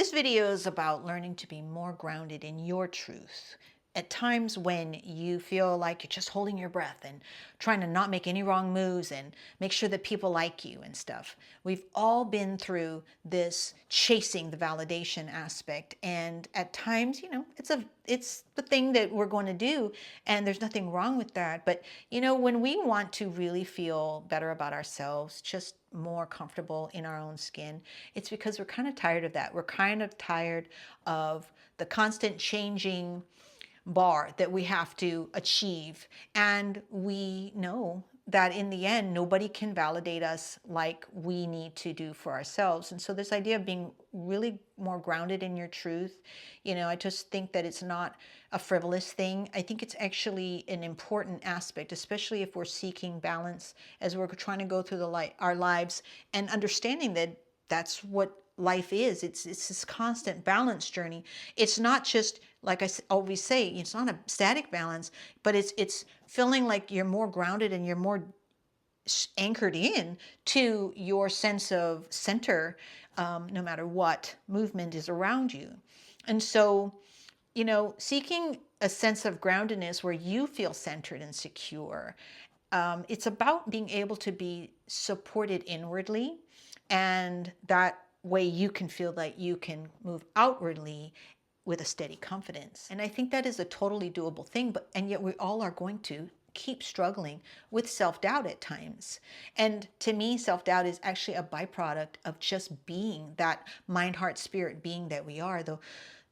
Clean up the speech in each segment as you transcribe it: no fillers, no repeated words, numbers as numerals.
This video is about learning to be more grounded in your truth. At times when you feel like you're just holding your breath and trying to not make any wrong moves and make sure that people like you and stuff. We've all been through this chasing the validation aspect. And at times, it's the thing that we're going to do. And there's nothing wrong with that. But, when we want to really feel better about ourselves, just more comfortable in our own skin, it's because we're kind of tired of that. We're kind of tired of the constant changing bar that we have to achieve. And we know that in the end, nobody can validate us like we need to do for ourselves. And so this idea of being really more grounded in your truth, I just think that it's not a frivolous thing. I think it's actually an important aspect, especially if we're seeking balance as we're trying to go through our lives and understanding that that's what life is. It's this constant balance journey. It's not just, like always say, it's not a static balance, but it's feeling like you're more grounded and you're more anchored in to your sense of center, no matter what movement is around you. And so, seeking a sense of groundedness where you feel centered and secure, it's about being able to be supported inwardly, and that way you can feel like you can move outwardly with a steady confidence. And I think that is a totally doable thing, and yet we all are going to keep struggling with self-doubt at times. And to me, self-doubt is actually a byproduct of just being that mind, heart, spirit being that we are,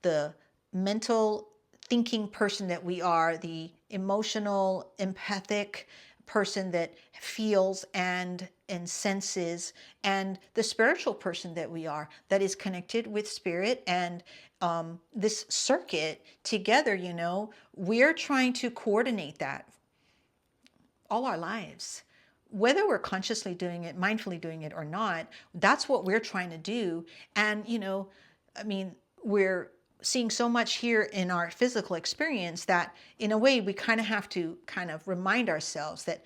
the mental thinking person that we are, the emotional, empathic person that feels and senses, and the spiritual person that we are, that is connected with spirit. And this circuit together, we're trying to coordinate that all our lives. Whether we're consciously doing it, mindfully doing it or not, that's what we're trying to do. And, we're seeing so much here in our physical experience that in a way we kind of have to kind of remind ourselves that,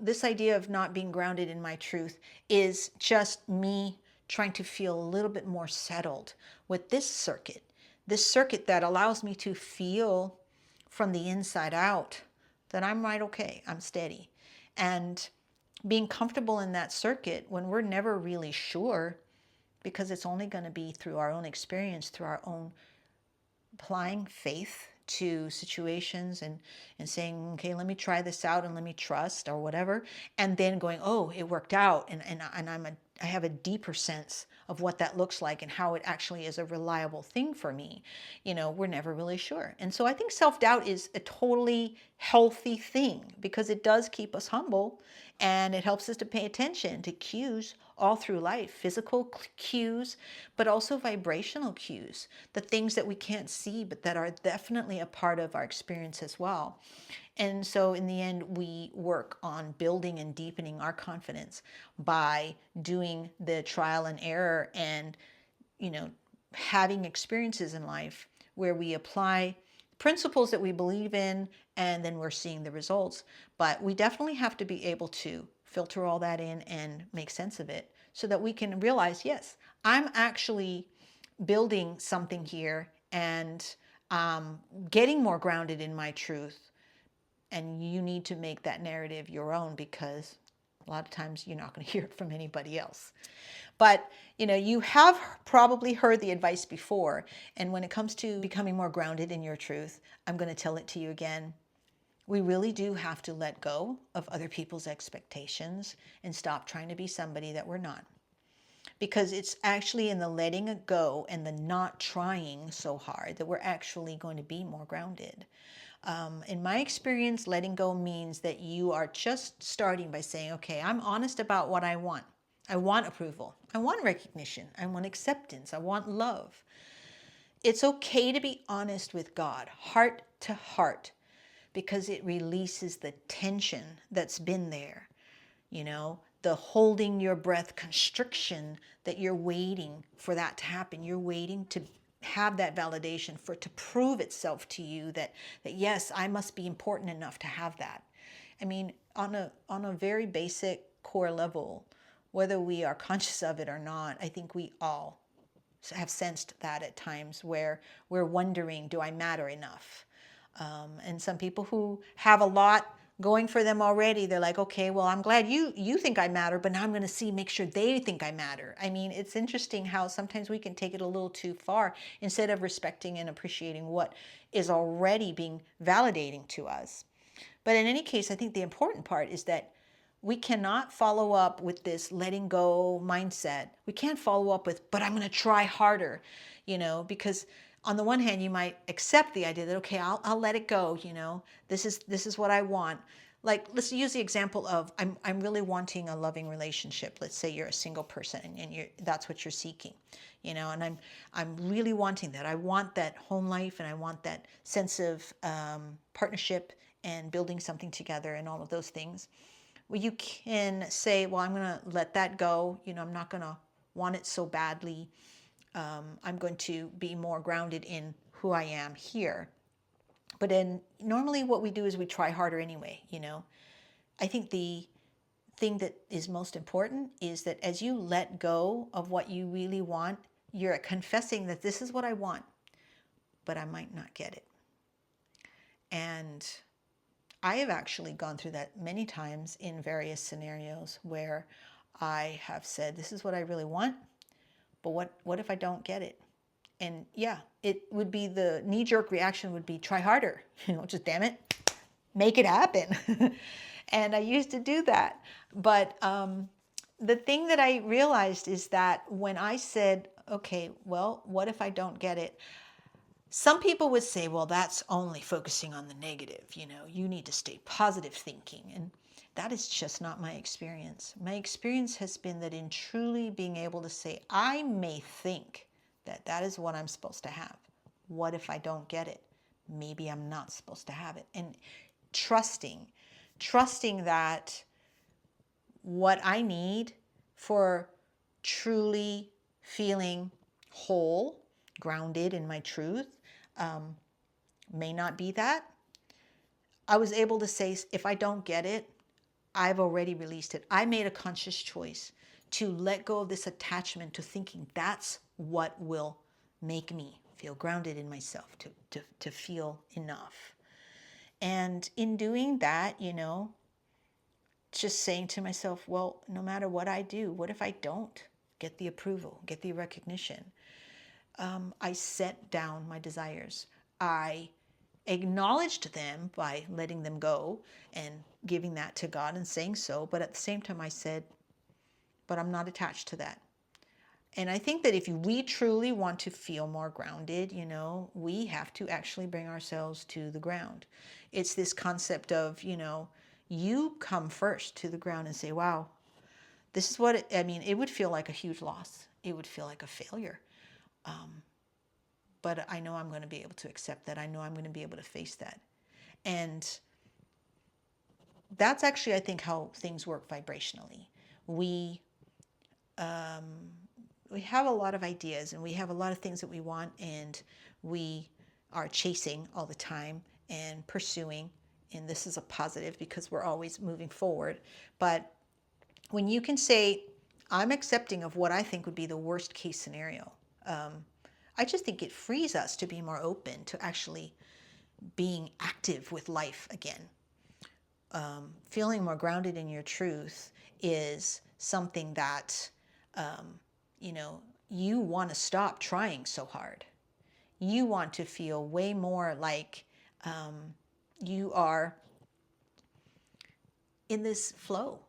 this idea of not being grounded in my truth is just me trying to feel a little bit more settled with this circuit that allows me to feel from the inside out that I'm right, okay, I'm steady. And being comfortable in that circuit when we're never really sure, because it's only going to be through our own experience, through our own applying faith to situations and saying, okay, let me try this out and let me trust or whatever. And then going, oh, it worked out. And I have a deeper sense of what that looks like and how it actually is a reliable thing for me. We're never really sure. And so I think self-doubt is a totally healthy thing because it does keep us humble and it helps us to pay attention to cues all through life, physical cues, but also vibrational cues, the things that we can't see, but that are definitely a part of our experience as well. And so in the end, we work on building and deepening our confidence by doing the trial and error and, having experiences in life where we apply principles that we believe in and then we're seeing the results. But we definitely have to be able to filter all that in and make sense of it so that we can realize, yes, I'm actually building something here and getting more grounded in my truth. And you need to make that narrative your own because a lot of times you're not going to hear it from anybody else. But, you have probably heard the advice before. And when it comes to becoming more grounded in your truth, I'm going to tell it to you again. We really do have to let go of other people's expectations and stop trying to be somebody that we're not. Because it's actually in the letting it go and the not trying so hard that we're actually going to be more grounded. In my experience, letting go means that you are just starting by saying, okay, I'm honest about what I want. I want approval. I want recognition. I want acceptance. I want love. It's okay to be honest with God, heart to heart, because it releases the tension that's been there. The holding your breath constriction that you're waiting for that to happen. You're waiting to have that validation for it to prove itself to you that yes, I must be important enough to have that. On a very basic core level, whether we are conscious of it or not, I think we all have sensed that at times where we're wondering, do I matter enough? And some people who have a lot going for them already, they're like, okay, well, I'm glad you think I matter, but now I'm going to make sure they think I matter. I mean, it's interesting how sometimes we can take it a little too far instead of respecting and appreciating what is already being validating to us. But in any case, I think the important part is that we cannot follow up with this letting go mindset. We can't follow up with, but I'm going to try harder, because on the one hand, you might accept the idea that, okay, I'll let it go, this is what I want. Like, let's use the example of I'm really wanting a loving relationship. Let's say you're a single person and that's what you're seeking, and I'm really wanting that. I want that home life and I want that sense of partnership and building something together and all of those things. Well, you can say, well, I'm going to let that go. I'm not going to want it so badly. I'm going to be more grounded in who I am here. But then normally what we do is we try harder anyway. I think the thing that is most important is that as you let go of what you really want, you're confessing that this is what I want, but I might not get it. And I have actually gone through that many times in various scenarios where I have said, this is what I really want, but what if I don't get it? And yeah, it would be the knee-jerk reaction would be try harder, just damn it, make it happen. And I used to do that. But the thing that I realized is that when I said, okay, well, what if I don't get it? Some people would say, well, that's only focusing on the negative. You need to stay positive thinking. And that is just not my experience. My experience has been that in truly being able to say, I may think that that is what I'm supposed to have. What if I don't get it? Maybe I'm not supposed to have it. And trusting that what I need for truly feeling whole, grounded in my truth, may not be that. I was able to say, if I don't get it, I've already released it. I made a conscious choice to let go of this attachment to thinking that's what will make me feel grounded in myself, to feel enough. And in doing that, just saying to myself, well, no matter what I do, what if I don't get the approval, get the recognition? I set down my desires. I acknowledged them by letting them go and giving that to God and saying so. But at the same time, I said, but I'm not attached to that. And I think that if we truly want to feel more grounded, we have to actually bring ourselves to the ground. It's this concept of, you come first to the ground and say, wow, this is what it would feel like a huge loss. It would feel like a failure. But I know I'm going to be able to accept that. I know I'm going to be able to face that. And that's actually, I think, how things work vibrationally. We have a lot of ideas and we have a lot of things that we want, and we are chasing all the time and pursuing. And this is a positive because we're always moving forward. But when you can say, I'm accepting of what I think would be the worst case scenario, I just think it frees us to be more open to actually being active with life again. Feeling more grounded in your truth is something that, you want to stop trying so hard. You want to feel way more like you are in this flow.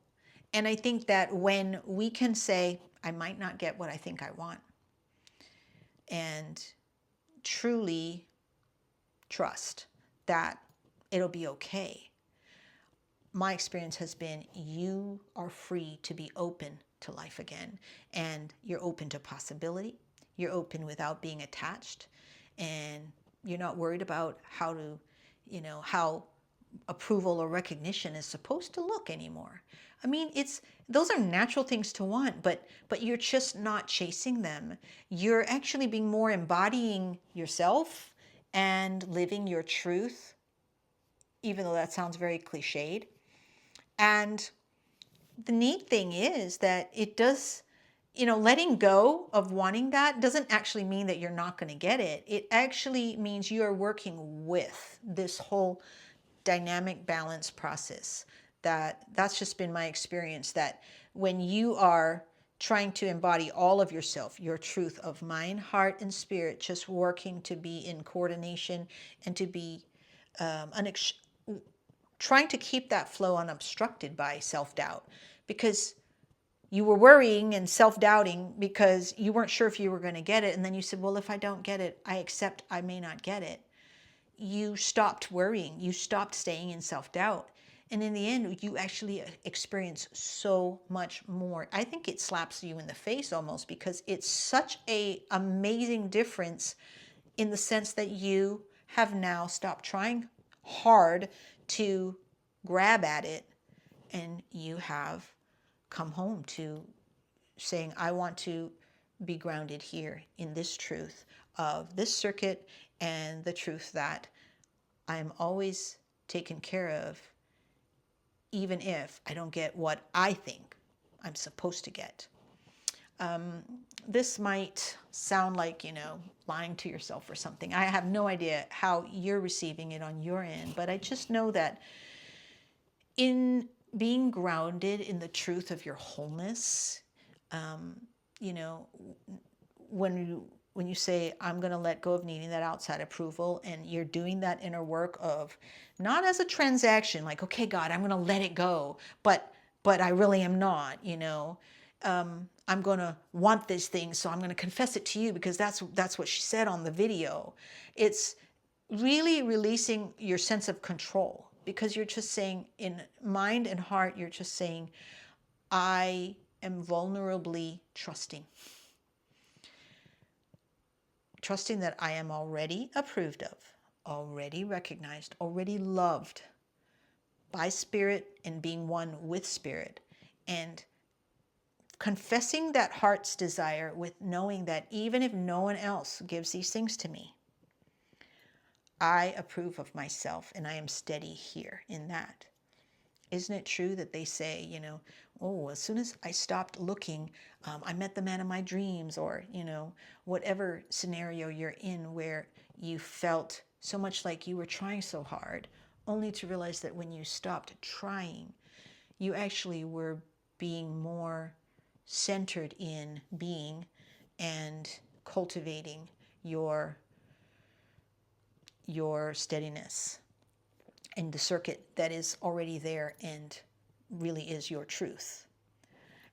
And I think that when we can say, I might not get what I think I want, and truly trust that it'll be okay. My experience has been you are free to be open to life again, and you're open to possibility. You're open without being attached, and you're not worried about how approval or recognition is supposed to look anymore. Those are natural things to want, but you're just not chasing them. You're actually being more embodying yourself and living your truth, even though that sounds very cliched. And the neat thing is that it does, letting go of wanting that doesn't actually mean that you're not going to get it. It actually means you are working with this whole dynamic balance process. That's just been my experience, that when you are trying to embody all of yourself, your truth of mind, heart, and spirit, just working to be in coordination and to be trying to keep that flow unobstructed by self-doubt, because you were worrying and self-doubting because you weren't sure if you were going to get it. And then you said, well, if I don't get it, I accept I may not get it. You stopped worrying. You stopped staying in self-doubt. And in the end, you actually experience so much more. I think it slaps you in the face almost, because it's such a amazing difference in the sense that you have now stopped trying hard to grab at it, and you have come home to saying, I want to be grounded here in this truth of this circuit, and the truth that I'm always taken care of, even if I don't get what I think I'm supposed to get. This might sound like, lying to yourself or something. I have no idea how you're receiving it on your end, but I just know that in being grounded in the truth of your wholeness, you know, when you say, I'm going to let go of needing that outside approval, and you're doing that inner work of not as a transaction, like, okay, God, I'm going to let it go, but I really am not, I'm going to want this thing, so I'm going to confess it to you because that's what she said on the video. It's really releasing your sense of control, because you're just saying, in mind and heart, you're just saying, I am vulnerably trusting that I am already approved of, already recognized, already loved by spirit and being one with spirit, and confessing that heart's desire with knowing that even if no one else gives these things to me, I approve of myself and I am steady here in that. Isn't it true that they say, oh, as soon as I stopped looking, I met the man of my dreams, or, whatever scenario you're in where you felt so much like you were trying so hard, only to realize that when you stopped trying, you actually were being more centered in being and cultivating your steadiness in the circuit that is already there and really is your truth.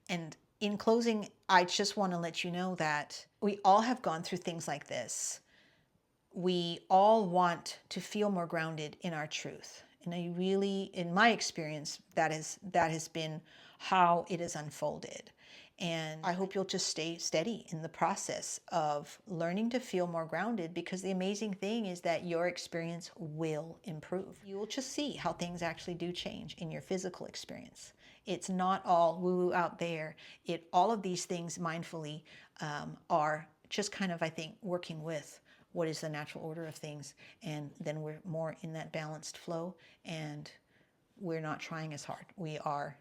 And in closing, I just want to let you know that we all have gone through things like this. We all want to feel more grounded in our truth. And I really, in my experience, that has been how it has unfolded. And I hope you'll just stay steady in the process of learning to feel more grounded, because the amazing thing is that your experience will improve. You will just see how things actually do change in your physical experience. It's not all woo-woo out there. All of these things mindfully are just kind of, I think, working with what is the natural order of things. And then we're more in that balanced flow, and we're not trying as hard. We are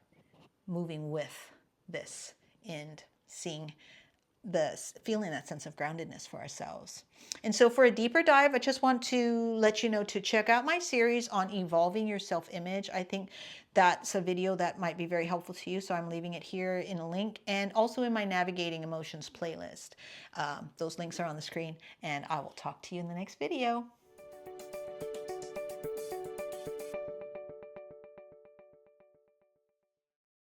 moving with this and feeling that sense of groundedness for ourselves. And so for a deeper dive, I just want to let you know to check out my series on evolving your self-image. I think that's a video that might be very helpful to you, so I'm leaving it here in a link, and also in my Navigating Emotions playlist. Those links are on the screen, and I will talk to you in the next video.